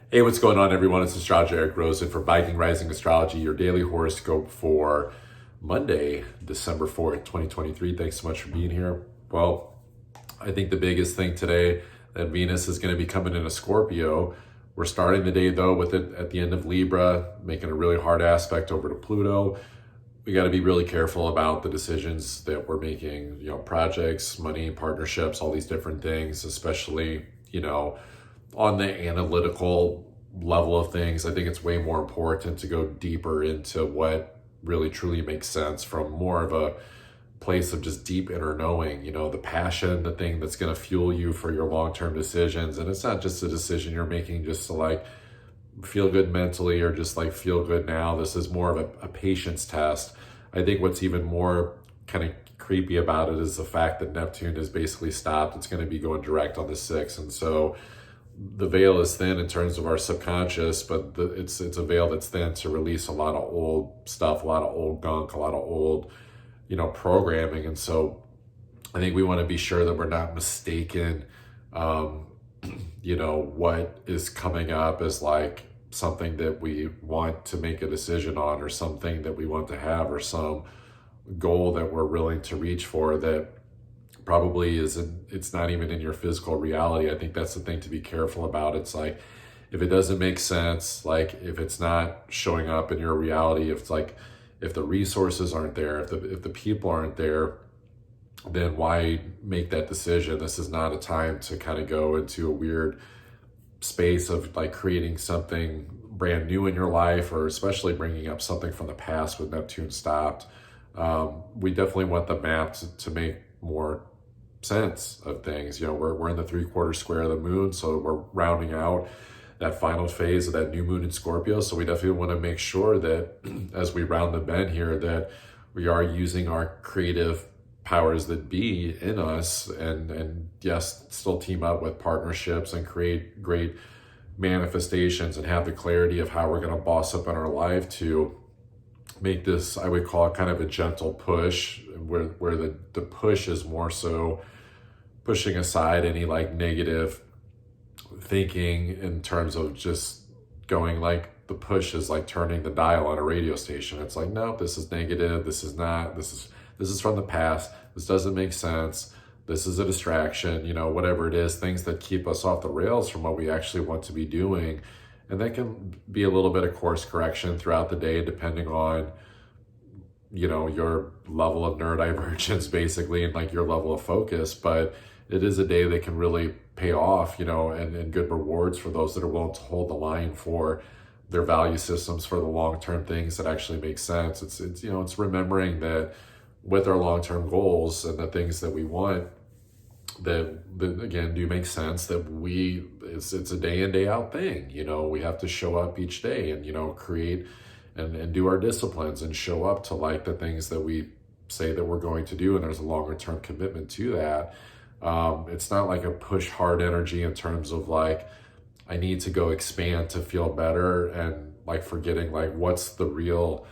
Hey, what's going on, everyone? It's astrologer Eric Rosen for Viking Rising Astrology, your daily horoscope for Monday, December 4th, 2023. Thanks so much for being here. Well, I think the biggest thing today that Venus is going to be coming into Scorpio. We're starting the day, though, with it at the end of Libra, making a really hard aspect over to Pluto. We got to be really careful about the decisions that we're making, projects, money, partnerships, all these different things, especially, on the analytical level of things. I think it's way more important to go deeper into what really truly makes sense from more of a place of just deep inner knowing, the passion, the thing that's going to fuel you for your long-term decisions. And it's not just a decision you're making just to feel good mentally or just feel good now. This is more of a patience test. I think what's even more kind of creepy about it is the fact that Neptune has basically stopped. It's going to be going direct on the 6th. And so the veil is thin in terms of our subconscious, but it's a veil that's thin to release a lot of old stuff, a lot of old gunk, a lot of old, programming. And so I think we want to be sure that we're not mistaken, what is coming up as something that we want to make a decision on, or something that we want to have, or some goal that we're willing to reach for that probably it's not even in your physical reality. I think that's the thing to be careful about. It's if it doesn't make sense, if it's not showing up in your reality, if the resources aren't there, if the people aren't there, then why make that decision? This is not a time to kind of go into a weird space of creating something brand new in your life, or especially bringing up something from the past with Neptune stopped. We definitely want the map to make more sense of things. We're in the 3/4 square of the moon, so we're rounding out that final phase of that new moon in Scorpio. So we definitely want to make sure that as we round the bend here, that we are using our creative powers that be in us, and yes, still team up with partnerships and create great manifestations and have the clarity of how we're going to boss up in our life to make this, I would call it kind of a gentle push, where the push is more so pushing aside any negative thinking, in terms of just going the push is turning the dial on a radio station. It's no, this is negative, this is not, this is from the past, this doesn't make sense, this is a distraction, whatever it is, things that keep us off the rails from what we actually want to be doing. And that can be a little bit of course correction throughout the day, depending on, your level of neurodivergence, basically, and your level of focus. But it is a day that can really pay off, and good rewards for those that are willing to hold the line for their value systems, for the long-term things that actually make sense. It's remembering that with our long-term goals and the things that we want, that again do make sense, that it's a day in, day out thing. We have to show up each day and create and do our disciplines and show up to the things that we say that we're going to do, and there's a longer term commitment to that. It's not a push hard energy in terms of I need to go expand to feel better, and forgetting what's the real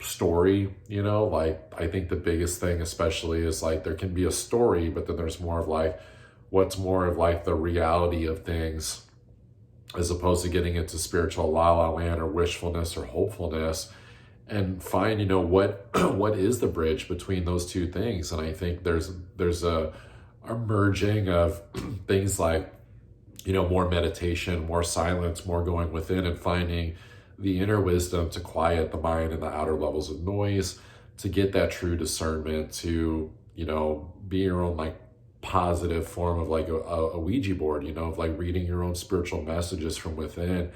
story. I think the biggest thing especially is there can be a story, but then there's more of what's more of the reality of things, as opposed to getting into spiritual la la land or wishfulness or hopefulness, and find what what is the bridge between those two things. And I think there's a merging of things more meditation, more silence, more going within and finding the inner wisdom to quiet the mind and the outer levels of noise, to get that true discernment, to be your own positive form of a Ouija board, of reading your own spiritual messages from within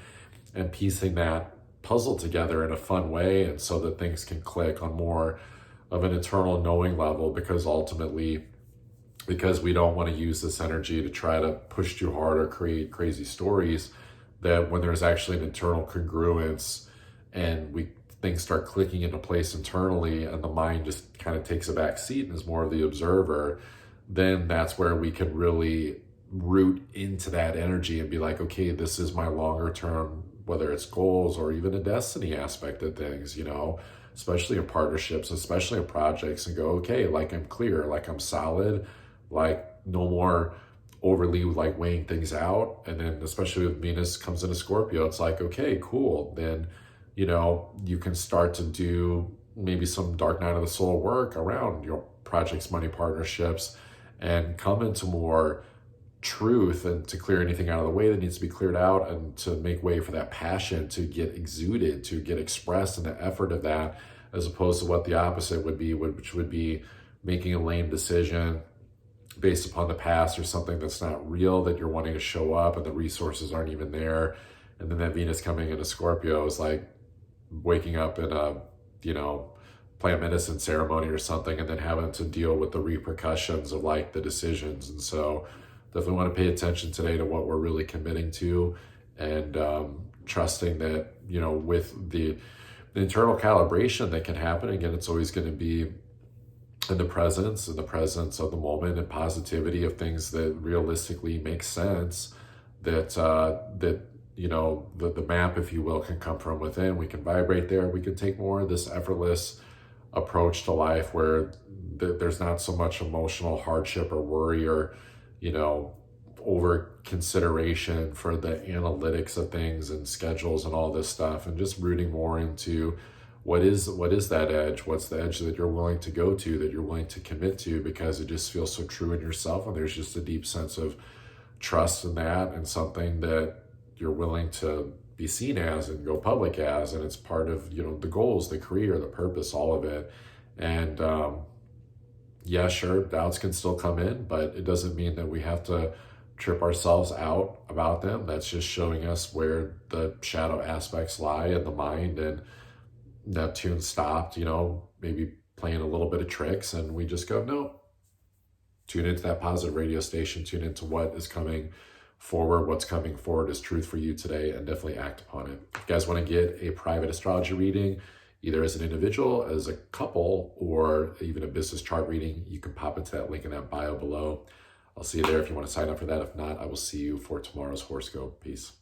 and piecing that puzzle together in a fun way, and so that things can click on more of an internal knowing level. Because ultimately, because we don't want to use this energy to try to push too hard or create crazy stories, that when there's actually an internal congruence and things start clicking into place internally, and the mind just kind of takes a back seat and is more of the observer, then that's where we can really root into that energy and be okay, this is my longer term, whether it's goals or even a destiny aspect of things, especially in partnerships, especially in projects, and go, okay, I'm clear, I'm solid, no more overly like weighing things out. And then especially with Venus comes into Scorpio, it's like, okay, cool. Then, you can start to do maybe some dark night of the soul work around your projects, money, partnerships, and come into more truth and to clear anything out of the way that needs to be cleared out, and to make way for that passion to get exuded, to get expressed in the effort of that, as opposed to what the opposite would be, which would be making a lame decision based upon the past or something that's not real that you're wanting to show up and the resources aren't even there. And then that Venus coming into Scorpio is like waking up in a, plant medicine ceremony or something, and then having to deal with the repercussions of like the decisions. And so definitely want to pay attention today to what we're really committing to, and trusting that, with the internal calibration that can happen, again, it's always going to be in the presence of the moment, and positivity of things that realistically make sense, that the map, if you will, can come from within. We can vibrate there. We can take more of this effortless approach to life where there's not so much emotional hardship or worry or, over consideration for the analytics of things and schedules and all this stuff, and just rooting more into what is that edge? What's the edge that you're willing to go to, that you're willing to commit to, because it just feels so true in yourself, and there's just a deep sense of trust in that, and something that you're willing to be seen as and go public as, and it's part of the goals, the career, the purpose, all of it. And yeah, sure, doubts can still come in, but it doesn't mean that we have to trip ourselves out about them. That's just showing us where the shadow aspects lie in the mind. And Neptune stopped, maybe playing a little bit of tricks, and we just go, no, tune into that positive radio station, tune into what is coming forward, what's coming forward is truth for you today, and definitely act upon it. If you guys want to get a private astrology reading, either as an individual, as a couple, or even a business chart reading, you can pop into that link in that bio below. I'll see you there if you want to sign up for that. If not, I will see you for tomorrow's horoscope. Peace.